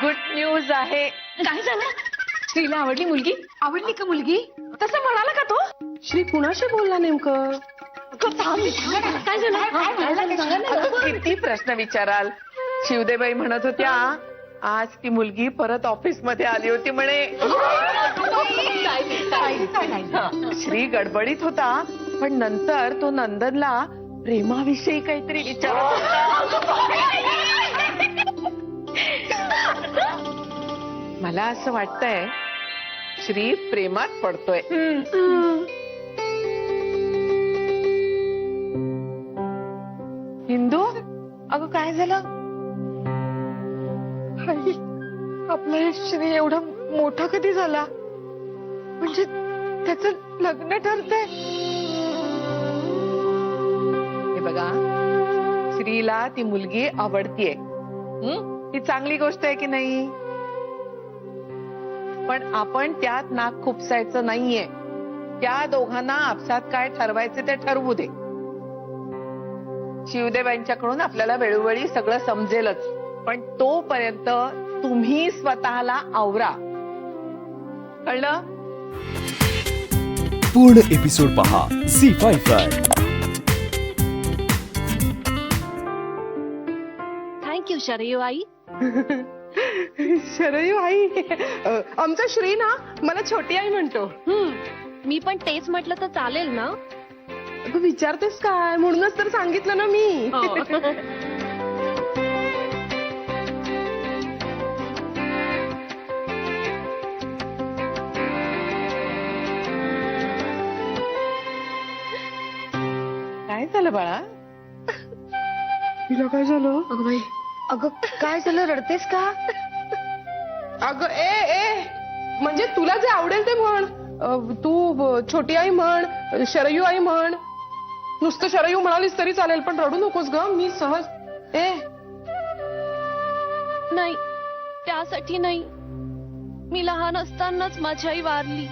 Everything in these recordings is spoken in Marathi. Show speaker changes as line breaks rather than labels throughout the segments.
गुड न्यूज आहे.
काय झालं? श्रीला आवडली मुलगी?
आवडली का मुलगी?
तसं म्हणाला का तो?
श्री कुणाशी बोलला नेमकं?
काय झालं?
अगं, किती प्रश्न विचाराल. शिवदेबाई म्हणत होत्या आज ती मुलगी परत ऑफिस मध्ये आली होती म्हणे. श्री गडबडीत होता, पण नंतर तो नंदनला प्रेमाविषयी काहीतरी विचारत होता. मला असं वाटतंय श्री प्रेमात पडतोय. हिंदू, अगं काय झालं? आपला श्री एवढा मोठा कधी झाला? म्हणजे त्याचं लग्न ठरतंय. हे बघा, श्रीला ती मुलगी आवडतीये. ही चांगली गोष्ट आहे की नाही? पण आपण त्यात नाक खुपसायचं नाहीये. त्या दोघांना आपसात काय ठरवायचे ते ठरवू दे. शिवदेवांच्याकडून आपल्याला वेळोवेळी सगळं समजेलच, पण तोपर्यंत तुम्ही स्वतःला आवरा. कळलं?
पूर्ण एपिसोड पहा झी5 वर.
थँक्यू शरयू आई.
शरयू आई, आमचा श्री ना मला छोटी आई म्हणतो.
मी पण तेच म्हटलं तर चालेल ना?
अगं विचारतेस काय? म्हणूनच तर सांगितलं ना मी. काय झालं बाळा? तिला काय झालं?
अगं बाई, अगं काय झालं? रडतेस का?
अगं ए म्हणजे तुला जे आवडेल ते म्हण. तू छोटी आई म्हण, शरयू आई म्हण. नुसतं शरयू म्हणालीस तरी चालेल, पण रडू नकोस ग. मी सहज.
नाही, त्यासाठी नाही. मी लहान असतानाच माझी आई वारली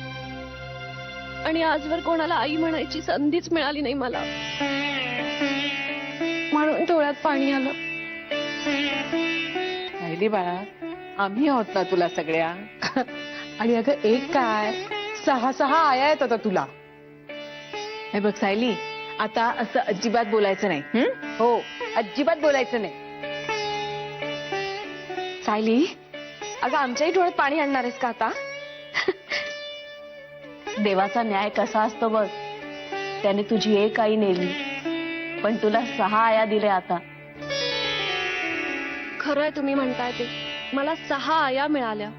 आणि आजवर कोणाला आई म्हणायची संधीच मिळाली नाही मला, म्हणून डोळ्यात पाणी आलं.
राहिली बाळा, आम्ही आहोत ना तुला सगळ्या. आणि अगं एक काय, 6 आया आहेत आता तुला. हे बघ सायली, आता असं अजिबात बोलायचं नाही. हो, अजिबात बोलायचं नाही.
सायली, अगं आमच्याही डोळ्यात पाणी आणणार आहेस का आता? देवाचा न्याय कसा असतो बघ. त्याने तुझी एक आई नेली, पण तुला 6 आया दिल्या आता. खरंय तुम्ही म्हणताय ते. मला 6 आया मिळाल्या.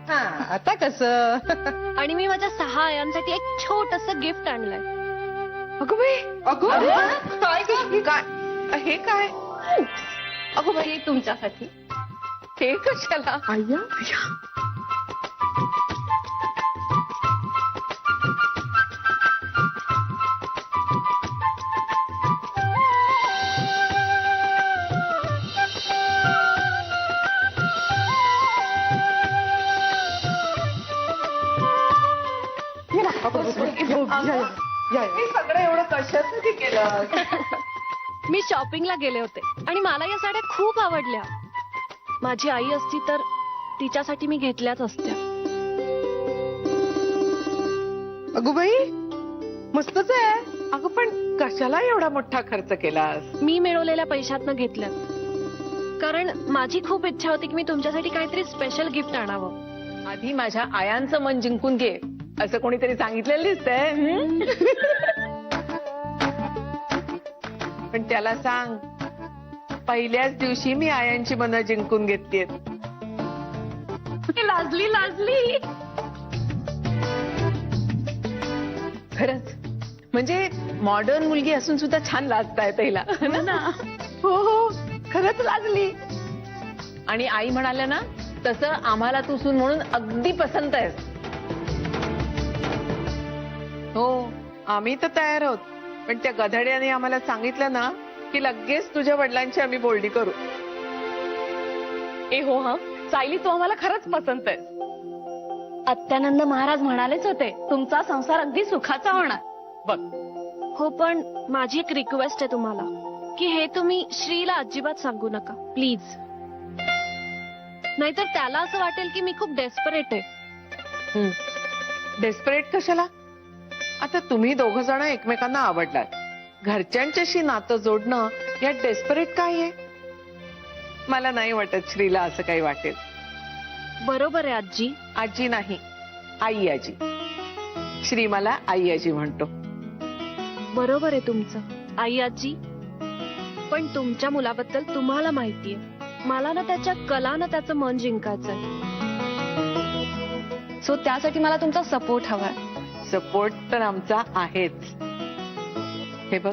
आता कसं?
आणि मी माझ्या 6 आयांसाठी एक छोटस गिफ्ट आणलंय.
अगं बाई, अगं काय काय हे काय?
अगो बाई, तुमच्यासाठी.
हे कशाला? आया मी सगळं एवढं कशासाठी केलं?
मी शॉपिंगला गेले होते आणि मला या साड्या खूप आवडल्या. माझी आई असती तर तिच्यासाठी मी घेतल्याच असत्या.
अगो बाई, मस्तच आहे. अगं पण कशाला एवढा मोठा खर्च केलास?
मी मिळवलेल्या पैशातनं घेतल्यात. कारण माझी खूप इच्छा होती की मी तुमच्यासाठी काहीतरी स्पेशल गिफ्ट आणावं.
आधी माझ्या आयांचं मन जिंकून घे, असं कोणीतरी सांगितलेलं दिसतंय. पण त्याला सांग, पहिल्याच दिवशी मी आयांची मनं जिंकून घेतलीत.
लाजली.
खरंच, म्हणजे मॉडर्न मुलगी असून सुद्धा छान लाजता येतं हिला. हो, खरंच लाजली. आणि आई म्हणाल्या ना, तसं आम्हाला तू सून म्हणून अगदी पसंत आहेस. हो, आम्ही तर तयार आहोत. पण त्या गधड्याने आम्हाला सांगितलं ना की लगेच तुझ्या वडिलांची आम्ही बोलणी करू.
हो हा, सायली, तू आम्हाला खरंच पसंत आहे. अत्यानंद महाराज म्हणालेच होते तुमचा संसार अगदी सुखाचा होणार.
बघ.
हो, पण माझी एक रिक्वेस्ट आहे तुम्हाला की हे तुम्ही श्रीला अजिबात सांगू नका प्लीज. नाहीतर त्याला असं वाटेल की मी खूप डेस्परेट आहे.
डेस्परेट कशाला? आता तुम्ही दोघ जण एकमेकांना आवडलात, घरच्यांच्याशी नातं जोडणं यात डेस्परेट काय आहे? मला नाही वाटत श्रीला असं काही वाटेल.
बरोबर आहे आजी.
आजी नाही, आई आजी. श्री मला आई आजी म्हणतो.
बरोबर आहे तुमचं आई आजी. पण तुमच्या मुलाबद्दल तुम्हाला माहितीये, मला ना त्याच्या कलानं त्याचं मन जिंकायचंय. सो त्यासाठी मला तुमचा सपोर्ट हवाय.
सपोर्ट तर आमचा आहेच. हे बघ,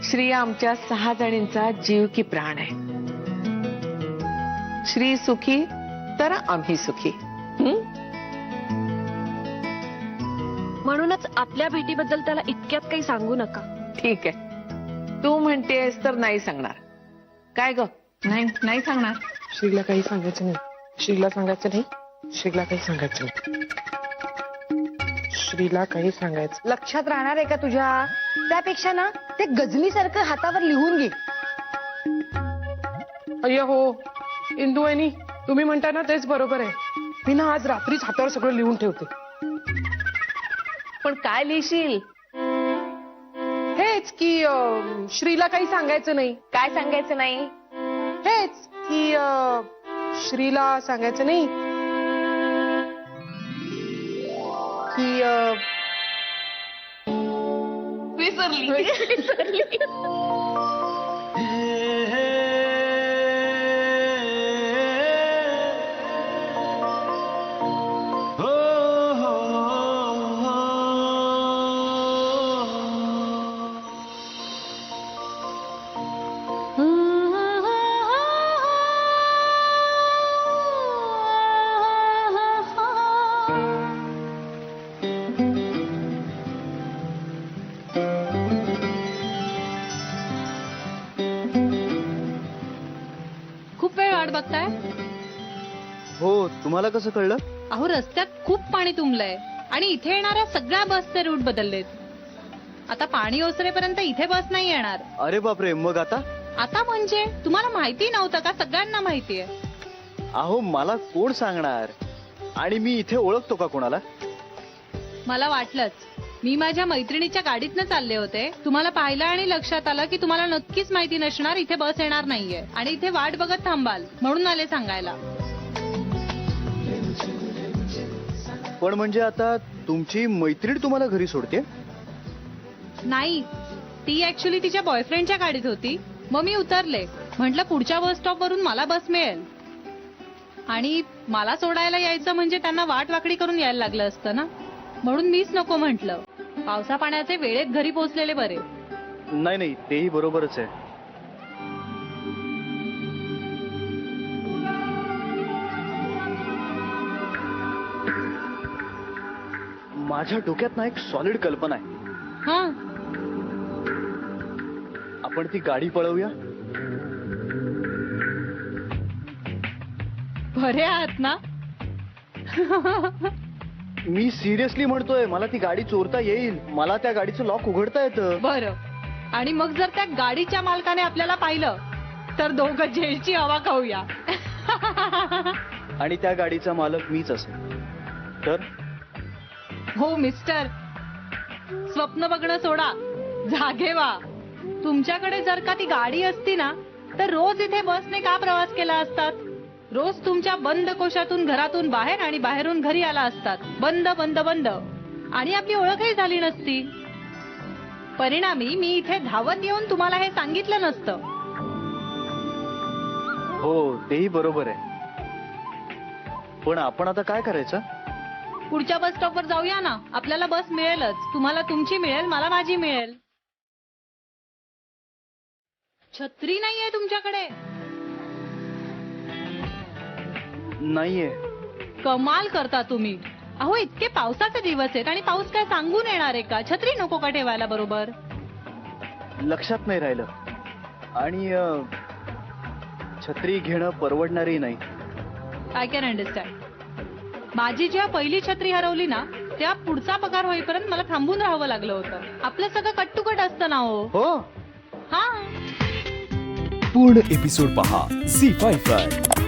श्री आमच्या 6 जणींचा जीव की प्राण आहे. श्री सुखी तर आम्ही सुखी.
म्हणूनच आपल्या भेटीबद्दल त्याला इतक्यात काही सांगू नका.
ठीक आहे, तू म्हणतेस तर नाही सांगणार. काय ग? नाही सांगणार.
श्रीला काही सांगायचं नाही. श्रीला सांगायचं नाही. श्रीला काही सांगायचं नाही. श्रीला काही सांगायचं.
लक्षात राहणार आहे का तुझ्या? त्यापेक्षा ना ते गझलीसारखं हातावर लिहून घे.
अय्या हो इंदू वहिनी, तुम्ही म्हणता ना तेच बरोबर आहे. मी ना आज रात्रीच हातावर सगळं लिहून ठेवते.
पण काय लिहिशील?
हेच की श्रीला काही सांगायचं नाही.
काय सांगायचं नाही?
हेच की श्रीला सांगायचं नाही की
विसरली.
खूप वेळ वाट बघताय?
हो, तुम्हाला कसं कळलं?
अहो रस्त्यात खूप पाणी तुंबलंय आणि इथे येणाऱ्या सगळ्या बसचे रूट बदललेत. आता पाणी ओसरेपर्यंत इथे बस नाही येणार.
अरे बापरे, मग आता?
आता म्हणजे तुम्हाला माहिती नव्हतं का? सगळ्यांना माहितीये.
अहो मला कोण सांगणार? आणि मी इथे ओळखतो का कोणाला?
मला वाटलंच. मी माझ्या मैत्रिणीच्या गाडीतनं चालले होते, तुम्हाला पाहिलं आणि लक्षात आलं की तुम्हाला नक्कीच माहिती नसणार इथे बस येणार नाहीये आणि इथे वाट बघत थांबाल, म्हणून आले सांगायला.
पण म्हणजे आता तुमची मैत्रीण तुम्हाला घरी सोडते?
नाही, ती ऍक्च्युली तिच्या बॉयफ्रेंडच्या गाडीत होती. मग मी उतरले, म्हटलं पुढच्या बस स्टॉप वरून मला बस मिळेल. आणि मला सोडायला यायचं म्हणजे त्यांना वाट वाकडी करून यायला लागलं असतं ना, म्हणून मीच नको म्हटलं. पावसा पाण्याचे वेळेत घरी पोहोचलेले बरे.
नाही नाही, तेही बरोबरच आहे. माझ्या डोक्यात ना एक सॉलिड कल्पना आहे.
हा,
आपण ती गाडी पळवूया.
बरे आहात ना?
मी सिरियसली म्हणतोय, मला ती गाडी चोरता येईल. मला त्या गाडीचं लॉक उघडता येतं.
बरं. आणि मग जर त्या गाडीच्या मालकाने आपल्याला पाहिलं तर दोघं जेलची हवा खाऊया.
आणि त्या गाडीचा मालक मीच असेल तर?
हो मिस्टर, स्वप्न बघणं सोडा, जागे व्हा. तुमच्याकडे जर का ती गाडी असती ना, तर रोज इथे बसने का प्रवास केला असतात? रोज तुमच्या बंद कोशातून घरातून बाहेर आणि बाहेरून घरी आला असतात. बंद बंद बंद. आणि आपली ओळखही झाली नसती. परिणामी मी इथे धावत येऊन तुम्हाला हे सांगितलं नसतं.
हो, तेही बरोबर आहे. पण आपण आता काय करायचं?
पुढच्या बस स्टॉपवर जाऊया ना. आपल्याला बस मिळेलच. तुम्हाला तुमची मिळेल, मला माझी मिळेल. छत्री नाहीये तुमच्याकडे?
नाहीये.
कमाल करता तुम्ही. अहो इतके पावसाचे दिवस आहेत आणि पाऊस काय सांगून येणार आहे का? छत्री नको का ठेवायला बरोबर?
लक्षात नाही राहिलं. आणि छत्री घेणं परवडणारही नाही.
I can understand. माझी जेव्हा पहिली छत्री हरवली ना, तेव्हा पुढचा पगार होईपर्यंत मला थांबून राहावं लागलं होतं. आपलं सगळं कट्टुकट असतं ना हो.
हो.
हा.
पूर्ण एपिसोड पहा झी5 वर.